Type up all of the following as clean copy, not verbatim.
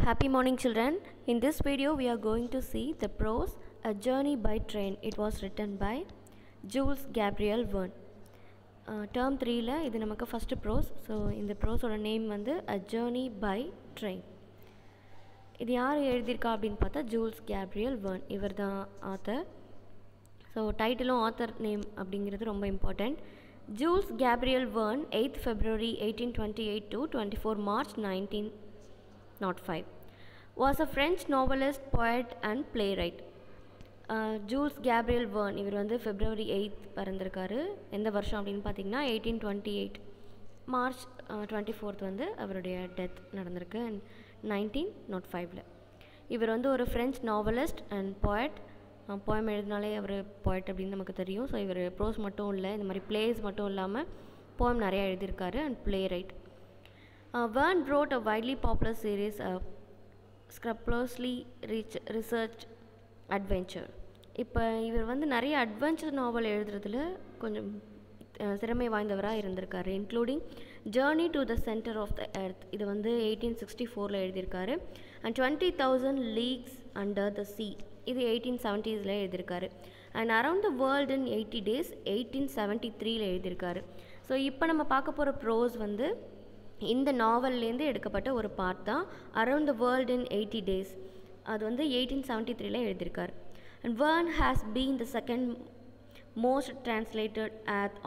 Happy morning, children. In this video we are going to see the prose A Journey by Train. It was written by Jules Gabriel Verne. Term 3 la idu namakku first prose. So in the prose oda name vandu A Journey by Train. இது யார் எழுதியிருக்கா அப்படின்னு பார்த்தா joules Gabriel Verne. இவர் தான் author. So டைட்டிலும் author name அப்படிங்கிறது ரொம்ப important. Jules Gabriel Verne 8th February 1828 to 24 March 1905 was a French novelist, poet and playwright. Jules Gabriel Verne இவர் வந்து February 8 பிறந்திருக்காரு. எந்த வருஷம் அப்படின்னு பார்த்தீங்கன்னா 1828 March 24 வந்து அவருடைய டெத் நடந்திருக்கு 1905. இவர் வந்து ஒரு French novelist and poet. Poem எழுதினாலே அவர் போயட் அப்படின்னு நமக்கு தெரியும். ஸோ இவர் ப்ரோஸ் மட்டும் இல்லை, இந்த மாதிரி பிளேஸ் மட்டும் இல்லாமல் போயம் நிறையா எழுதியிருக்காரு and play right. Verne wrote a widely popular series of scrupulously researched adventure. இப்போ இவர் வந்து நிறைய அட்வென்ச்சர் நாவல் எழுதுறதுல கொஞ்சம் திறமை வாய்ந்தவராக இருந்திருக்காரு. Including journey to the centre of the earth, இது வந்து 1864 எழுதியிருக்காரு. And 20,000 leagues under the sea, இது 1870s எழுதியிருக்காரு. And around the world in 80 days 1873 எழுதியிருக்காரு. ஸோ இப்போ நம்ம பார்க்க போகிற ப்ரோஸ் வந்து இந்த நாவல்லேருந்து எடுக்கப்பட்ட ஒரு பார்ட் தான். Around the world in 80 days அது வந்து 1873 எழுதியிருக்காரு. And Verne has been the second most translated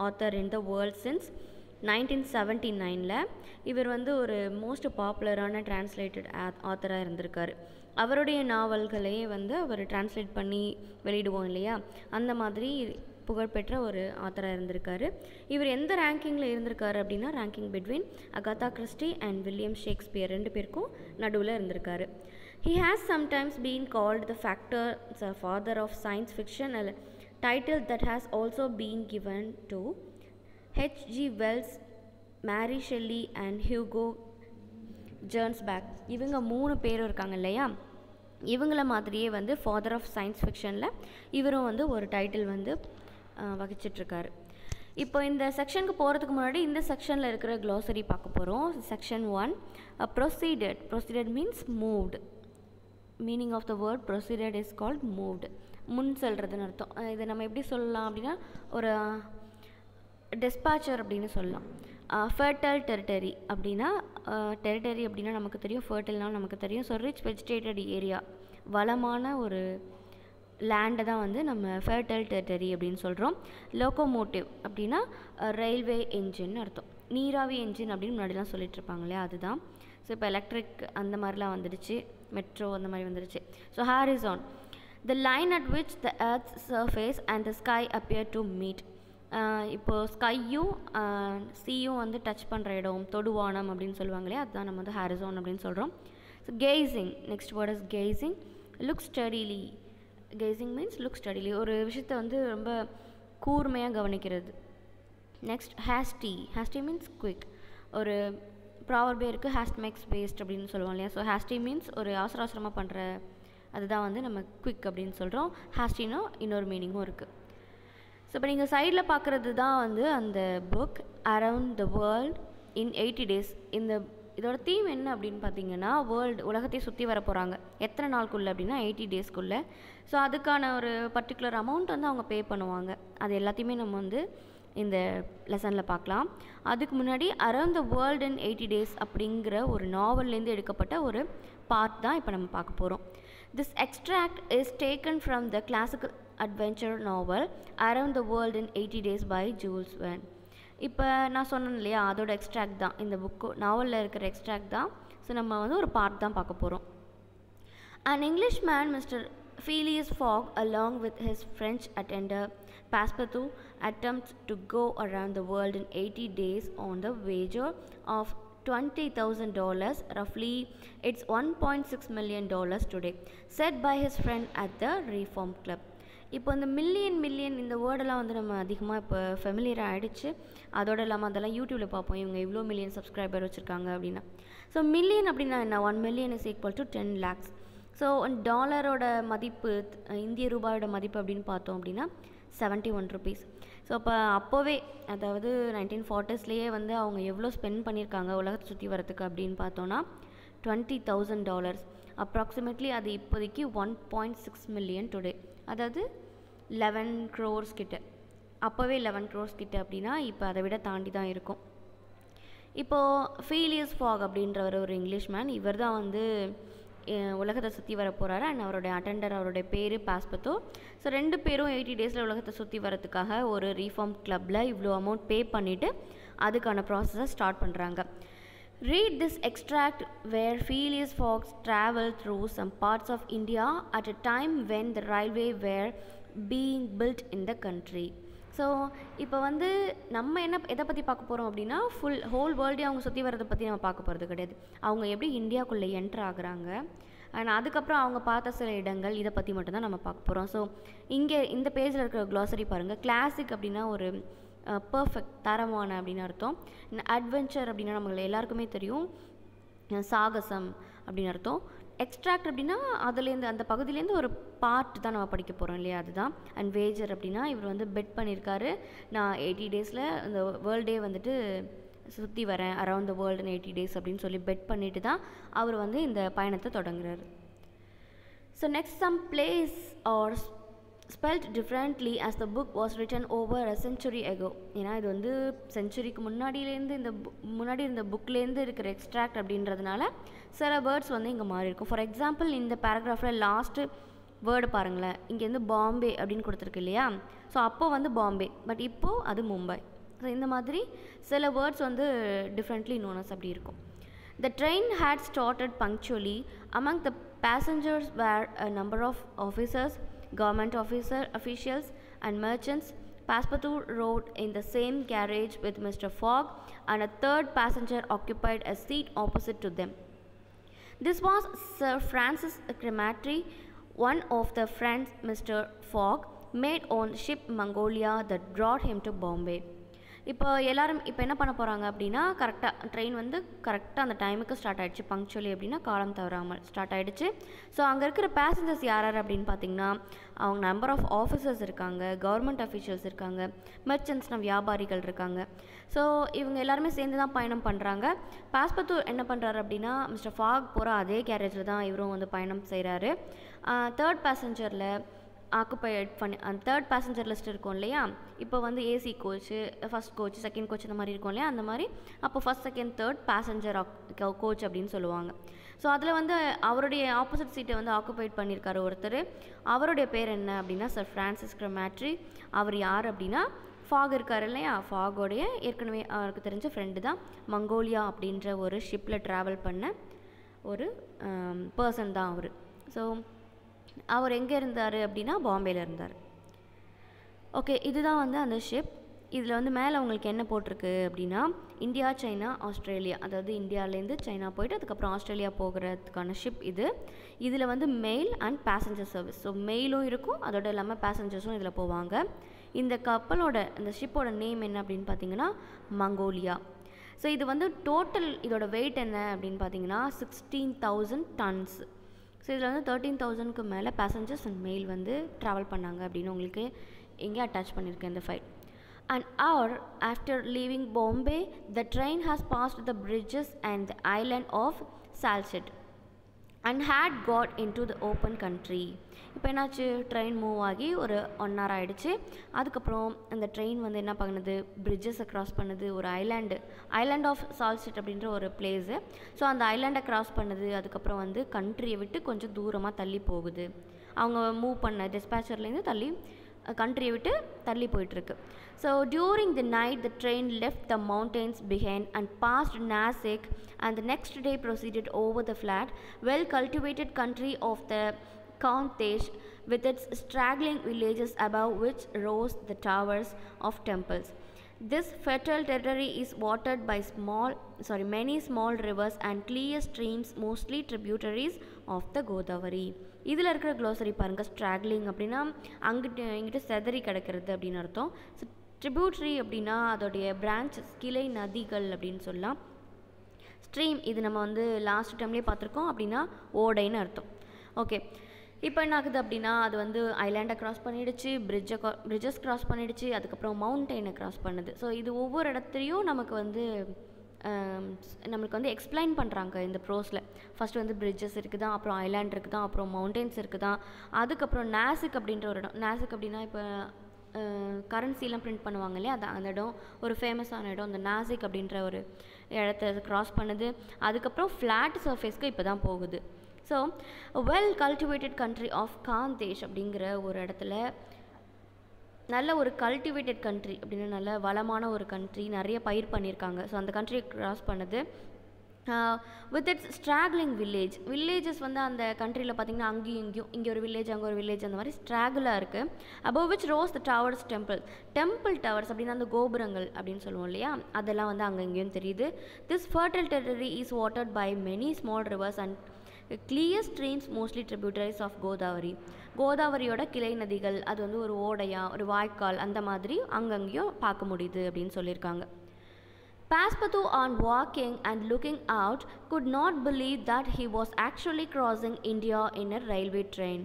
author in the world since 1979. இவர் வந்து ஒரு மோஸ்ட் பாப்புலரான டிரான்ஸ்லேட்டட் ஆத்தராக இருந்திருக்காரு. அவருடைய நாவல்களையே வந்து அவர் டிரான்ஸ்லேட் பண்ணி வெளியிடுவோம் இல்லையா, அந்த மாதிரி புகழ்பெற்ற ஒரு ஆத்தராக இருந்திருக்காரு. இவர் எந்த ரேங்கிங்கில் இருந்திருக்காரு அப்படின்னா ranking between Agatha Christie and William Shakespeare ரெண்டு பேருக்கும் நடுவில் இருந்திருக்காரு. He has sometimes been called the father of science fiction, a title that has also been given to H.G. Wells, Mary Shelley and Hugo Gernsback. இவங்க 3 பேரும் இருக்காங்க இல்லையா, இவங்கள மாதிரியே வந்து ஃபாதர் ஆஃப் சயின்ஸ் ஃபிக்ஷனில் இவரும் வந்து ஒரு டைட்டில் வந்து வகிச்சிட்ருக்காரு. இப்போ இந்த செக்ஷனுக்கு போகிறதுக்கு முன்னாடி இந்த செக்ஷனில் இருக்கிற க்ளாசரி பார்க்க போகிறோம். Section 1 proceeded means moved. Meaning of the word proceeded is called moved, முன் செல்றதுன்னு அர்த்தம். இதை நம்ம எப்படி சொல்லலாம் அப்படின்னா ஒரு டெஸ்பாச்சர் அப்படின்னு சொல்லலாம். ஃபர்டைல் டெரிட்டரி அப்படின்னா டெரிட்டரி அப்படின்னா நமக்கு தெரியும், ஃபர்டைல்னால் நமக்கு தெரியும். ஸோ ரிச் வெஜிடேட்டட் ஏரியா, வளமான ஒரு லேண்டை தான் வந்து நம்ம ஃபர்டைல் டெரிட்டரி அப்படின்னு சொல்கிறோம். லோக்கோமோட்டிவ் அப்படின்னா ரயில்வே என்ஜின் அர்த்தம். நீராவி என்ஜின் அப்படின்னு முன்னாடிலாம் சொல்லிகிட்ருப்பாங்க இல்லையா, அதுதான். ஸோ இப்போ எலக்ட்ரிக் அந்த மாதிரிலாம் வந்துடுச்சு, மெட்ரோ அந்த மாதிரி வந்துடுச்சு. So horizon, the line at which the earth's surface and the sky appear to meet. இப்போது ஸ்கையும் சீயும் வந்து டச் பண்ணுற இடம் தொடுவானம் அப்படின்னு சொல்லுவாங்க இல்லையா, அதுதான் நம்ம வந்து ஹாரிசான் அப்படின்னு சொல்கிறோம். So gazing, next word is gazing. Look steadily, gazing means look steadily, ஒரு விஷயத்தை வந்து ரொம்ப கூர்மையாக கவனிக்கிறது. Next hasty means quick. ஒரு ப்ராவர்பே இருக்குது, ஹேஸ்ட் மேக்ஸ் வேஸ்ட் அப்படின்னு சொல்லுவோம் இல்லையா. ஸோ ஹேஸ்டி மீன்ஸ் ஒரு அவசரமாக பண்ணுற, அதுதான் வந்து நம்ம குவிக் அப்படின்னு சொல்கிறோம். ஹேஸ்டினா இன்னொரு மீனிங்கும் இருக்குது. ஸோ இப்போ நீங்கள் சைடில் பார்க்குறது தான் வந்து அந்த book around the world in 80 days. இதோட தீம் என்ன அப்படின்னு பார்த்தீங்கன்னா உலகத்தையே சுற்றி வர போகிறாங்க. எத்தனை நாளுக்குள்ளே அப்படின்னா 80 daysக்குள்ளே. ஸோ அதுக்கான ஒரு பர்டிகுலர் அமௌண்ட் வந்து அவங்க பே பண்ணுவாங்க. அது எல்லாத்தையுமே நம்ம வந்து இந்த லெசனில் பார்க்கலாம். அதுக்கு முன்னாடி around the world in 80 days அப்படிங்கிற ஒரு நாவல்லேருந்து எடுக்கப்பட்ட ஒரு பார்ட் தான் இப்போ நம்ம பார்க்க போகிறோம். This extract is taken from the classical adventure novel Around the World in 80 Days by Jules Verne. இப்போ நான் சொன்னேன் இல்லையா, அதோட எக்ஸ்ட்ராக்ட் தான் இந்த புக்கு, நாவலில் இருக்கிற எக்ஸ்ட்ராக்ட் தான். ஸோ நம்ம வந்து ஒரு பார்ட் தான் பார்க்க போகிறோம். An Englishman, Mr. Phileas Fogg, along with his French attendant Passepartout, attempts to go around the world in 80 days on the wager of $20,000, roughly it's $1.6 million today, said by his friend at the Reform Club. இப்போ இந்த million இந்த வேர்டெல்லாம் வந்து நம்ம அதிகமாக இப்போ familiar ஆகிடுச்சு. அதோடு இல்லாமல் அதெல்லாம் யூடியூப்பில் பார்ப்போம், இவங்க இவ்வளோ மில்லியன் சப்ஸ்கிரைபர் வச்சுருக்காங்க அப்படின்னா. ஸோ மில்லியன் அப்படின்னா என்ன, 1 million is equal to 10 lakhs. So டாலரோட மதிப்பு, இந்திய ரூபாயோட மதிப்பு அப்படின்னு பார்த்தோம் அப்படின்னா 71 rupees. ஸோ அப்போவே அதாவது 1940s வந்து அவங்க எவ்வளோ ஸ்பெண்ட் பண்ணியிருக்காங்க உலகத்தை சுற்றி வரத்துக்கு அப்படின்னு பார்த்தோன்னா $20,000. அப்ராக்சிமேட்லி அது இப்போதைக்கு 1.6 million டுடே, அதாவது 11 crores கிட்ட. அப்போவே 11 crores கிட்ட அப்படின்னா இப்போ அதை விட தாண்டி தான் இருக்கும். இப்போது ஃபீலியஸ் ஃபாக் அப்படின்றவர் ஒரு இங்கிலீஷ் மேன், இவர் தான் வந்து உலகத்தை சுற்றி வர போகிறாரு. அண்ட் அவருடைய அட்டெண்டர், அவருடைய பேர் பாஸ்பத்தோ. ஸோ 2 பேரும் 80 டேஸில் உலகத்தை சுற்றி வரதுக்காக ஒரு ரீஃபார்ம் கிளப்பில் இவ்வளோ அமௌண்ட் பே பண்ணிவிட்டு அதுக்கான ப்ராசஸை ஸ்டார்ட் பண்ணுறாங்க. Read this extract where Phileas Fogg traveled through some parts of India at a time when the railway were being built in the country. So இப்போ வந்து நம்ம எதை பற்றி பார்க்க போகிறோம் அப்படின்னா ஹோல் வேர்ல்டே அவங்க சுற்றி வரதை பற்றி நம்ம பார்க்க போகிறது கிடையாது. அவங்க எப்படி இந்தியாவுக்குள்ளே என்ட்ரு ஆகுறாங்க அண்ட் அதுக்கப்புறம் அவங்க பார்த்த சில இடங்கள், இதை பற்றி மட்டும்தான் நம்ம பார்க்க போகிறோம். ஸோ இங்கே இந்த பேஜில் இருக்கிற க்ளாசரி பாருங்கள். கிளாசிக் அப்படின்னா ஒரு பர்ஃபெக்ட், தரமான அப்படின்னு அர்த்தம். அட்வென்ச்சர் அப்படின்னா நம்மள எல்லாருக்குமே தெரியும், சாகசம் அப்படின்னு அர்த்தம். எக்ஸ்ட்ராக்ட் அப்படின்னா அதுலேருந்து, அந்த பகுதியிலேருந்து ஒரு பார்ட் தான் நம்ம படிக்க போகிறோம் இல்லையா, அதுதான். அண்ட் வேஜர் அப்படின்னா இவர் வந்து பெட் பண்ணியிருக்காரு, நான் 80 டேஸில் இந்த வேர்ல்டே வந்துட்டு சுற்றி வரேன், around the world in 80 days அப்படின்னு சொல்லி பெட் பண்ணிட்டு தான் அவர் வந்து இந்த பயணத்தை தொடங்குறாரு. So next, some place are spelled differently as the book was written over a century ago. ஏன்னா இது வந்து செஞ்சுரிக்கு முன்னாடியிலேருந்து முன்னாடி இருந்த புக்லேருந்து இருக்கிற எக்ஸ்ட்ராக்ட் அப்படின்றதுனால சில வேர்ட்ஸ் வந்து இங்கே மாறி இருக்கும். ஃபார் எக்ஸாம்பிள், இந்த பேராகிராஃபில் லாஸ்ட்டு வேர்டு பாருங்களேன், இங்கேருந்து பாம்பே அப்படின்னு கொடுத்துருக்கு இல்லையா. ஸோ அப்போ வந்து பாம்பே, பட் இப்போது அது மும்பை. ஸோ இந்த மாதிரி சில வேர்ட்ஸ் வந்து டிஃப்ரெண்ட்லி நோனஸ் அப்படி இருக்கும். The train had started punctually. Among the passengers were a number of officers, government officials and merchants. Passepartout rode in the same carriage with Mr. Fogg, and a third passenger occupied a seat opposite to them. This was Sir Francis Cromarty, one of the friends Mr. Fogg made on ship Mongolia that brought him to Bombay. இப்போ எல்லோரும் இப்போ என்ன பண்ண போகிறாங்க அப்படின்னா, கரெக்டாக train வந்து கரெக்டாக அந்த டைமுக்கு ஸ்டார்ட் ஆகிடுச்சு, பங்க்சுவலி அப்படின்னா காலம் தவறாமல் ஸ்டார்ட் ஆகிடுச்சு. ஸோ அங்கே இருக்கிற பேசஞ்சர்ஸ் யார் அப்படின்னு பார்த்தீங்கன்னா, அவங்க நம்பர் ஆஃப் ஆஃபீஸர்ஸ் இருக்காங்க, கவர்மெண்ட் அஃபீஷியல்ஸ் இருக்காங்க, மெர்ச்சன்ட்ஸ்னால் வியாபாரிகள் இருக்காங்க. ஸோ இவங்க எல்லாருமே சேர்ந்து தான் பயணம் பண்ணுறாங்க. பாஸ்பத்தூர் என்ன பண்ணுறாரு அப்படின்னா, மிஸ்டர் ஃபாக் போகிற அதே கேரேஜில் தான் இவரும் வந்து பயணம் செய்கிறாரு. தேர்ட் பேசஞ்சரில் ஆக்குபைட் பண்ணி, அந்த தேர்ட் பேசஞ்சர் லிஸ்ட் இருக்கும் இல்லையா, இப்போ வந்து AC coach, first coach, second coach இந்த மாதிரி இருக்கும் இல்லையா, அந்த மாதிரி அப்போ first second third passenger coach அப்படின்னு சொல்லுவாங்க. ஸோ அதில் வந்து அவருடைய ஆப்போசிட் சீட்டை வந்து ஆக்குபைட் பண்ணியிருக்காரு ஒருத்தர். அவருடைய பேர் என்ன அப்படின்னா சர் ஃப்ரான்சிஸ் கிரமாட்ரி. அவர் யார் அப்படின்னா, ஃபாக் இருக்கார் இல்லையா, ஃபாகோடைய ஏற்கனவே அவருக்கு தெரிஞ்ச ஃப்ரெண்டு தான். மங்கோலியா அப்படின்ற ஒரு ஷிப்பில் ட்ராவல் பண்ண ஒரு பர்சன் தான் அவர். ஸோ அவர் எங்கே இருந்தார் அப்படின்னா பாம்பேயில் இருந்தார். ஓகே, இதுதான் வந்து அந்த ஷிப். இதில் வந்து மேலே உங்களுக்கு என்ன போட்டிருக்கு அப்படின்னா, இந்தியா, சைனா, ஆஸ்திரேலியா, அதாவது இந்தியாவிலேருந்து சைனா போயிட்டு அதுக்கப்புறம் ஆஸ்திரேலியா போகிறதுக்கான ஷிப் இது. இதில் வந்து mail and passenger service. So மெயிலும் இருக்கும், அதோட இல்லாமல் பேசஞ்சர்ஸும் இதில் போவாங்க. இந்த கப்பலோட, இந்த ஷிப்போட நேம் என்ன அப்படின்னு பார்த்தீங்கன்னா மங்கோலியா. ஸோ இது வந்து டோட்டல் இதோட வெயிட் என்ன அப்படின்னு பார்த்தீங்கன்னா 16,000 tons. ஸோ இதில் வந்து 13,000க்கு மேலே பேசஞ்சர்ஸ் அண்ட் மெயில் வந்து ட்ராவல் பண்ணாங்க அப்படின்னு உங்களுக்கு இங்கே அட்டாச் பண்ணியிருக்கேன் இந்த file. An hour after leaving Bombay, the train has passed the bridges and the island of Salchet and had got into the open country. இப்போ என்னாச்சு, ட்ரெயின் மூவ் ஆகி ஒரு 1 hour ஆகிடுச்சு. அதுக்கப்புறம் அந்த ட்ரெயின் வந்து என்ன பண்ணுது, பிரிட்ஜஸை க்ராஸ் பண்ணுது, ஒரு ஐலாண்ட் ஆஃப் சால்செட் அப்படின்ற ஒரு பிளேஸு. ஸோ அந்த ஐலாண்டை க்ராஸ் பண்ணுது. அதுக்கப்புறம் வந்து கண்ட்ரியை விட்டு கொஞ்சம் தூரமாக தள்ளி போகுது. அவங்க மூவ் பண்ண டிஸ்பேச்சர்லேருந்து கண்ட்ரியை விட்டு தள்ளி போயிட்டுருக்கு. So during the night the train left the mountains behind and passed Nasik and the next day proceeded over the flat, well cultivated country of the Khantesh with its straggling villages above which rose the towers of temples. This fertile territory is watered by many small rivers and clear streams, mostly tributaries of the Godavari. இதில் இருக்கிற glossary பாருங்கள். ஸ்ட்ராக்லிங் அப்படின்னா இங்கிட்டு செதறி கிடக்கிறது அப்படின்னு அர்த்தம். So tributary அப்படின்னா அதோடைய பிரான்ச்சஸ், கிளை நதிகள் அப்படின்னு சொல்லலாம். ஸ்ட்ரீம் இது நம்ம வந்து லாஸ்ட் டைம்லேயே பார்த்துருக்கோம், அப்படின்னா ஓடைன்னு அர்த்தம். ஓகே, இப்போ என்ன ஆகுது அப்படின்னா, அது வந்து ஐலாண்டை க்ராஸ் பண்ணிடுச்சு, பிரிட்ஜஸ் க்ராஸ் பண்ணிடுச்சு, அதுக்கப்புறம் மவுண்டெயினை க்ராஸ் பண்ணுது. ஸோ இது ஒவ்வொரு இடத்துலையும் நமக்கு வந்து நம்மளுக்கு வந்து எக்ஸ்பிளைன் பண்ணுறாங்க இந்த ப்ரோஸில். ஃபஸ்ட்டு வந்து பிரிட்ஜஸ் இருக்குதா, அப்புறம் ஐலாண்ட் இருக்குதா, அப்புறம் மவுண்டெயின்ஸ் இருக்குதா, அதுக்கப்புறம் நாசிக் அப்படின்ற ஒரு இடம். நாசிக் அப்படின்னா இப்போ கரன்சிலாம் பிரிண்ட் பண்ணுவாங்க இல்லையா, அது அந்த இடம் ஒரு ஃபேமஸான இடம். அந்த நாசிக் அப்படின்ற ஒரு இடத்த க்ராஸ் பண்ணுது. அதுக்கப்புறம் ஃப்ளாட் சர்ஃபேஸ்க்கு இப்போ தான் போகுது. So well cultivated country of Khandesh அப்படிங்கிற ஒரு இடத்துல நல்ல ஒரு கல்டிவேட்டட் கண்ட்ரி அப்படின்னா நல்ல வளமான ஒரு கண்ட்ரி, நிறைய பயிர் பண்ணியிருக்காங்க. ஸோ அந்த கண்ட்ரியை க்ராஸ் பண்ணுது. வித் இட்ஸ் ஸ்ட்ராக்லிங் வில்லேஜஸ் வந்து அந்த கண்ட்ரியில் பார்த்திங்கன்னா அங்கேயும் இங்கேயும், இங்கே ஒரு வில்லேஜ் அங்கே ஒரு வில்லேஜ், அந்த மாதிரி ஸ்ட்ராகிளாக இருக்குது. Above which rose the towers temple towers அப்படின்னா அந்த கோபுரங்கள் அப்படின்னு சொல்லுவோம் இல்லையா, அதெல்லாம் வந்து அங்கே இங்கேயும் தெரியுது. This fertile territory is watered by many small rivers and clear streams mostly tributaries of கோதாவரியோட கிளை நதிகள். அது வந்து ஒரு ஓடையா ஒரு வாய்க்கால் அந்த மாதிரி அங்கங்கேயும் பார்க்க முடியுது அப்படின்னு சொல்லியிருக்காங்க. Passepartout, on walking and looking out, could not believe that he was actually crossing India in a railway train.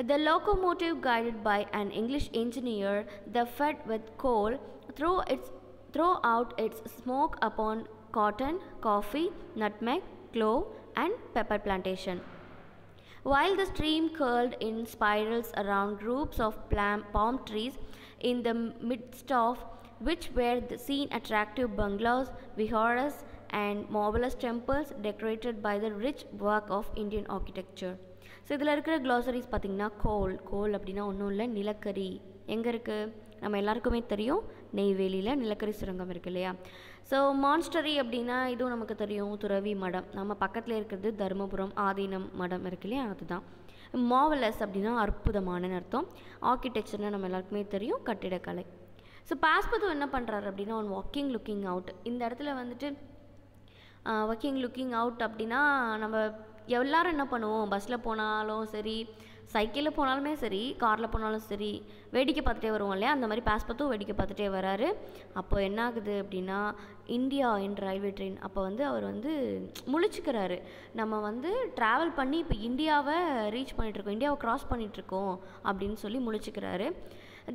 The locomotive, guided by an English engineer, the fed with coal, throw out its smoke upon cotton, coffee, nutmeg, clove, and pepper plantation. While the stream curled in spirals around groups of palm trees, in the midst of which were seen attractive bungalows, viharas, and marvelous temples decorated by the rich work of Indian architecture. So இதில் இருக்கிற groceries பார்த்திங்கன்னா கோல் அப்படின்னா ஒன்றும் இல்லை, நிலக்கரி. எங்கே இருக்குது? நம்ம எல்லாருக்குமே தெரியும், நெய்வேலியில் நிலக்கரி சுரங்கம் இருக்குது இல்லையா. ஸோ மான்ஸ்டரி அப்படின்னா இதுவும் நமக்கு தெரியும், துறவி மடம். நம்ம பக்கத்தில் இருக்கிறது தருமபுரம் ஆதீனம் மடம் இருக்கு இல்லையா, அதுதான். மாவலஸ் அப்படின்னா அற்புதமான அர்த்தம். ஆர்கிடெக்சர்னால் நம்ம எல்லாருக்குமே தெரியும், கட்டிடக்கலை. ஸோ பாஸ்பர்டு என்ன பண்ணுறாரு அப்படின்னா ஒன் வாக்கிங் லுக்கிங் அவுட். இந்த இடத்துல வந்துட்டு வாக்கிங் லுக்கிங் அவுட் அப்படின்னா நம்ம எல்லோரும் என்ன பண்ணுவோம், பஸ்ஸில் போனாலும் சரி, சைக்கிளில் போனாலுமே சரி, காரில் போனாலும் சரி, வேடிக்கை பார்த்துட்டே வருவோம் இல்லையா, அந்த மாதிரி பாஸ்பர்டும் வேடிக்கை பார்த்துட்டே வராரு. அப்போ என்ன ஆகுது அப்படின்னா இந்தியா என்ற ரயில்வே ட்ரெயின் அப்போ வந்து அவர் வந்து முழிச்சுக்கிறாரு. நம்ம வந்து ட்ராவல் பண்ணி இப்போ இந்தியாவை ரீச் பண்ணிகிட்ருக்கோம், இந்தியாவை க்ராஸ் பண்ணிகிட்ருக்கோம் அப்படின்னு சொல்லி முழிச்சுக்கிறாரு.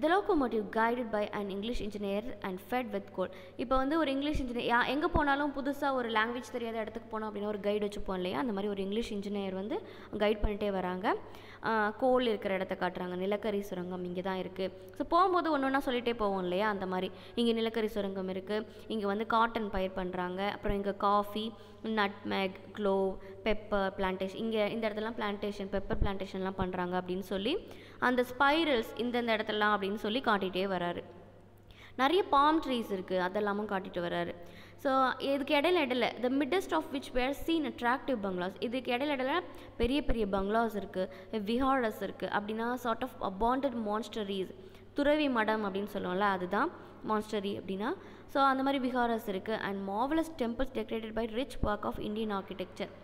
The locomotive, guided by an English engineer and fed with coal. இப்போ வந்து ஒரு இங்கிலீஷ் இன்ஜினியர் எங்கே போனாலும் புதுசாக ஒரு லாங்குவேஜ் தெரியாத இடத்துக்கு போனோம் அப்படின்னா ஒரு கைடு வச்சுப்போம் இல்லையா, அந்த மாதிரி ஒரு இங்கிலீஷ் இன்ஜினியர் வந்து கைட் பண்ணிகிட்டே வராங்க. கோல் இருக்கிற இடத்த காட்டுறாங்க, நிலக்கரி சுரங்கம் இங்கே தான் இருக்குது. ஸோ போகும்போது ஒன்று ஒன்றா சொல்லிகிட்டே போவோம் இல்லையா, அந்த மாதிரி இங்கே நிலக்கரி சுரங்கம் இருக்குது, இங்கே வந்து காட்டன் பயிர் பண்ணுறாங்க, அப்புறம் இங்கே coffee, nutmeg, clove, pepper plantation, இங்கே இந்த இடத்துலாம் பிளான்டேஷன், பெப்பர் பிளான்டேஷன்லாம் பண்ணுறாங்க அப்படின்னு சொல்லி அந்த ஸ்பைரல்ஸ் இந்தந்த இடத்துலாம் அப்படின்னு சொல்லி காட்டிகிட்டே வராரு. நிறைய பாம் ட்ரீஸ் இருக்குது, அதெல்லாமும் காட்டிட்டு வராரு. ஸோ இதுக்கு இடையில the midst of which were seen attractive bungalows, இதுக்கு இடையில பெரிய பெரிய பங்களாஸ் இருக்குது, விஹாரஸ் இருக்குது. அப்படின்னா சார்ட் ஆஃப் அபாண்டட் மான்ஸ்டரிஸ், துறவி மடம் அப்படின்னு சொல்லுவோம்ல, அதுதான் மான்ஸ்டரி அப்படின்னா. ஸோ அந்த மாதிரி விஹாரஸ் இருக்குது. And marvellous temples decorated by rich work of Indian architecture.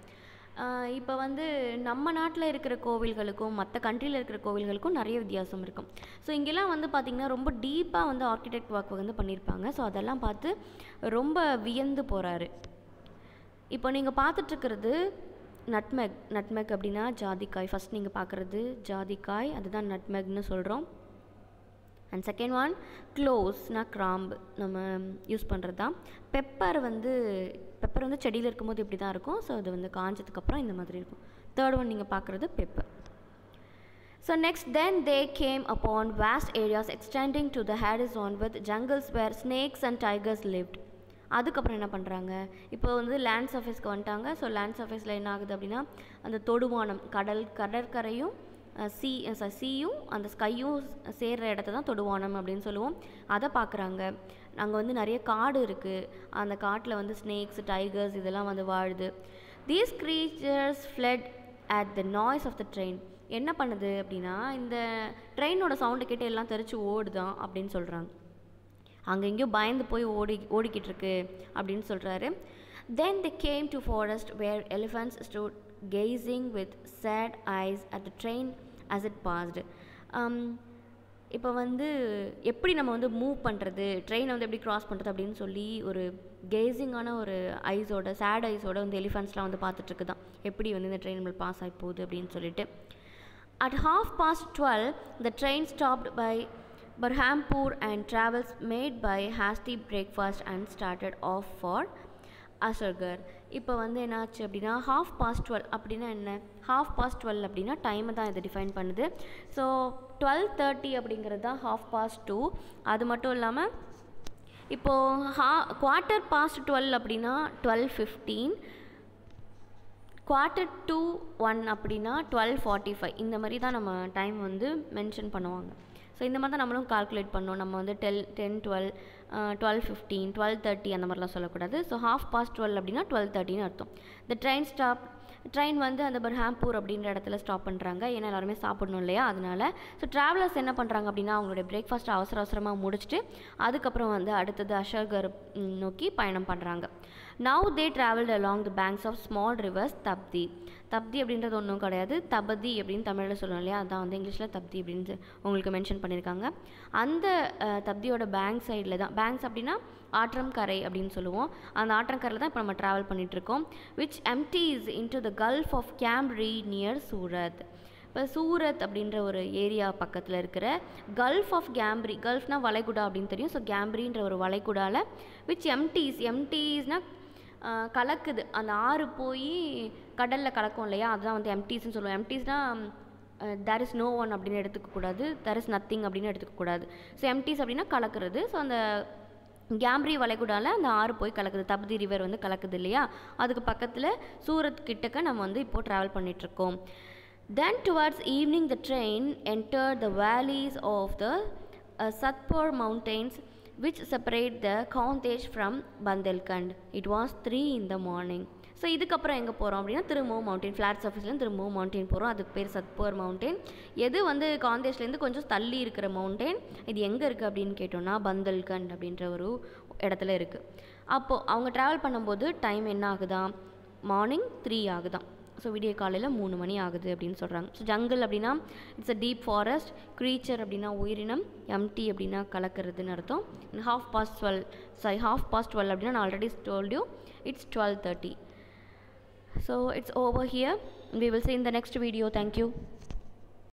இப்போ வந்து நம்ம நாட்டில் இருக்கிற கோவில்களுக்கும் மற்ற கண்ட்ரியில் இருக்கிற கோவில்களுக்கும் நிறைய வித்தியாசம் இருக்கும். ஸோ இங்கெல்லாம் வந்து பார்த்திங்கன்னா ரொம்ப டீப்பாக வந்து ஆர்கிடெக்ட் ஒர்க் வந்து பண்ணியிருப்பாங்க. ஸோ அதெல்லாம் பார்த்து ரொம்ப வியந்து போகிறாரு. இப்போ நீங்கள் பார்த்துட்ருக்கிறது நட்மெக் அப்படின்னா ஜாதிக்காய். ஃபஸ்ட் நீங்கள் பார்க்குறது ஜாதிக்காய், அதுதான் நட்மெக்னு சொல்கிறோம். அண்ட் செகண்ட் ஒன் க்ளோவ்ஸ்னால் கிராம்பு நம்ம யூஸ் பண்ணுறது தான். பெப்பர் வந்து செடியில் இருக்கும்போது இப்படி தான் இருக்கும். ஸோ அது வந்து காஞ்சதுக்கப்புறம் இந்த மாதிரி இருக்கும். தேர்ட் ஒன் நீங்கள் பார்க்குறது pepper. So next then they came upon vast areas extending to the horizon with jungles where snakes and tigers lived. அதுக்கப்புறம் என்ன பண்ணுறாங்க, இப்போ வந்து லேண்ட் சர்ஃபேஸ்க்கு வந்துட்டாங்க. ஸோ லேண்ட் சர்ஃபேஸில் என்ன ஆகுது அப்படின்னா அந்த தொடுவானம், கடற்கரையும் சீயும் அந்த ஸ்கையும் சேர்கிற இடத்த தான் தொடுவானம் அப்படின்னு சொல்லுவோம். அதை பார்க்குறாங்க. அங்கே வந்து நிறைய காடு இருக்குது, அந்த காட்டில் வந்து ஸ்னேக்ஸ், டைகர்ஸ் இதெல்லாம் வந்து வாழுது. These creatures fled at the noise of the train. என்ன பண்ணுது அப்படின்னா இந்த ட்ரெயினோட சவுண்டு கேட்டு எல்லாம் தெரிச்சு ஓடுதான் அப்படின்னு சொல்கிறாங்க. அங்கே எங்கேயும் பயந்து போய் ஓடிக்கிட்டு இருக்கு அப்படின்னு சொல்கிறாரு. தென் they came to forest where elephants stood gazing with sad eyes at the train as it passed. இப்போ வந்து எப்படி நம்ம வந்து மூவ் பண்ணுறது, ட்ரெயினை வந்து எப்படி க்ராஸ் பண்ணுறது அப்படின்னு சொல்லி ஒரு கேசிங்கான ஒரு ஐஸோட, சேட் ஐஸோட வந்து எலிஃபெண்ட்ஸ்லாம் வந்து பார்த்துட்ருக்கு தான் எப்படி வந்து இந்த ட்ரெயின் நம்மளுக்கு பாஸ் ஆகி போகுது அப்படின்னு சொல்லிட்டு. At 12:30 the train stopped by Berhampur and travels made by hasty breakfast and started off for அசர்கர். இப்போ வந்து என்னாச்சு அப்படின்னா 12:30 அப்படின்னா என்ன? 12:30 அப்படின்னா டைமை தான் இது டிஃபைன் பண்ணுது. ஸோ 12:30 அப்படிங்கிறது தான் 2:30. அது மட்டும் இல்லாமல் இப்போது 1/4 அப்படின்னா 12:15, 1/4 அப்படின்னா 12:45. இந்த மாதிரி தான் நம்ம டைம் வந்து மென்ஷன் பண்ணுவாங்க. ஸோ இந்த மாதிரி தான் நம்மளும் கால்குலேட் பண்ணோம். நம்ம வந்து 10, 12, 12:15, 12:30 அந்த மாதிரிலாம் சொல்லக்கூடாது. ஸோ 12:30 அப்படின்னா 12:30ன்னு அர்த்தம். இந்த ட்ரெயின் வந்து அந்த பர்ஹாம்பூர் அப்படின்ற இடத்துல ஸ்டாப் பண்ணுறாங்க. ஏன்னா எல்லாருமே சாப்பிடணும் இல்லையா, அதனால. ஸோ ட்ராவலர்ஸ் என்ன பண்ணுறாங்க அப்படின்னா அவங்களுடைய பிரேக்ஃபாஸ்ட்டை அவசரமாக முடிச்சுட்டு அதுக்கப்புறம் வந்து அடுத்தது அசர்கர் நோக்கி பயணம் பண்ணுறாங்க. Now they travelled along the banks of small rivers Tapti. Tapti அப்படின்றது ஒன்றும் கிடையாது, தபதி அப்படின்னு தமிழில் சொல்லணும் இல்லையா, அதான் வந்து இங்கிலீஷில் தப்தி அப்படின்னு உங்களுக்கு மென்ஷன் பண்ணியிருக்காங்க. அந்த தப்தியோட பேங்க் சைடில் தான், பேங்க்ஸ் அப்படின்னா ஆற்றங்கரை அப்படின்னு சொல்லுவோம், அந்த ஆற்றங்கரையில் தான் இப்போ நம்ம ட்ராவல் பண்ணிகிட்ருக்கோம். Which empties into the gulf of Cambay near Surat. இப்போ சூரத் அப்படின்ற ஒரு ஏரியா பக்கத்தில் இருக்கிற கல்ஃப் ஆஃப் கேம்ப்ரி, கல்ஃப்னா வளைகுடா அப்படின்னு தெரியும். ஸோ கேம்ப்ரின்ற ஒரு வளைகுடாவில் விச் எம்டிஸ்னால் கலக்குது, அந்த ஆறு போய் கடலில் கலக்கும் இல்லையா, அதுதான் வந்து எம்டிஸ்ன்னு சொல்லுவோம். எம்டிஸ்னால் தேர் இஸ் நோ ஒன் அப்படின்னு எடுத்துக்கக்கூடாது, தேர் இஸ் நத்திங் அப்படின்னு எடுத்துக்கக்கூடாது. ஸோ எம்டிஸ் அப்படின்னா கலக்கிறது. ஸோ அந்த கேம்ப்ரி வளைகுடாவில் அந்த ஆறு போய் கலக்குது, தப்தி ரிவர் வந்து கலக்குது இல்லையா, அதுக்கு பக்கத்தில் சூரத் கிட்டக்க நம்ம வந்து இப்போது ட்ராவல் பண்ணிகிட்ருக்கோம். Then towards evening the train entered the valleys of the Satpur mountains which separate the Khandej from Bundelkhand. It was 3 in the morning. So இதுக்கப்புறம் எங்கே போகிறோம் அப்படின்னா திரும்பவும் மவுண்டைன், ஃப்ளாட் சர்ஃபேஸ்லேருந்து திரும்பவும் மவுண்டைன் போகிறோம். அதுக்கு பேர் சத்பூர் மவுண்டைன். எது வந்து காந்தேஷ்லேருந்து கொஞ்சம் தள்ளி இருக்கிற மவுண்டைன். இது எங்கே இருக்குது அப்படின்னு கேட்டோம்னா பந்தல்கண்ட் அப்படின்ற ஒரு இடத்துல இருக்குது. அப்போது அவங்க ட்ராவல் பண்ணும்போது டைம் என்ன ஆகுதான், மார்னிங் 3 ஆகுதான். ஸோ விடிய காலையில் 3 மணி ஆகுது அப்படின்னு சொல்கிறாங்க. ஸோ ஜங்கிள் அப்படின்னா it's a deep forest, creature அப்படின்னா உயிரினம், எம்டி அப்படின்னா கலக்கிறதுன்னு அர்த்தம். 12:30 அப்படின்னா நான் already told you it's 12:30. So it's over here. We will see in the next video. Thank you.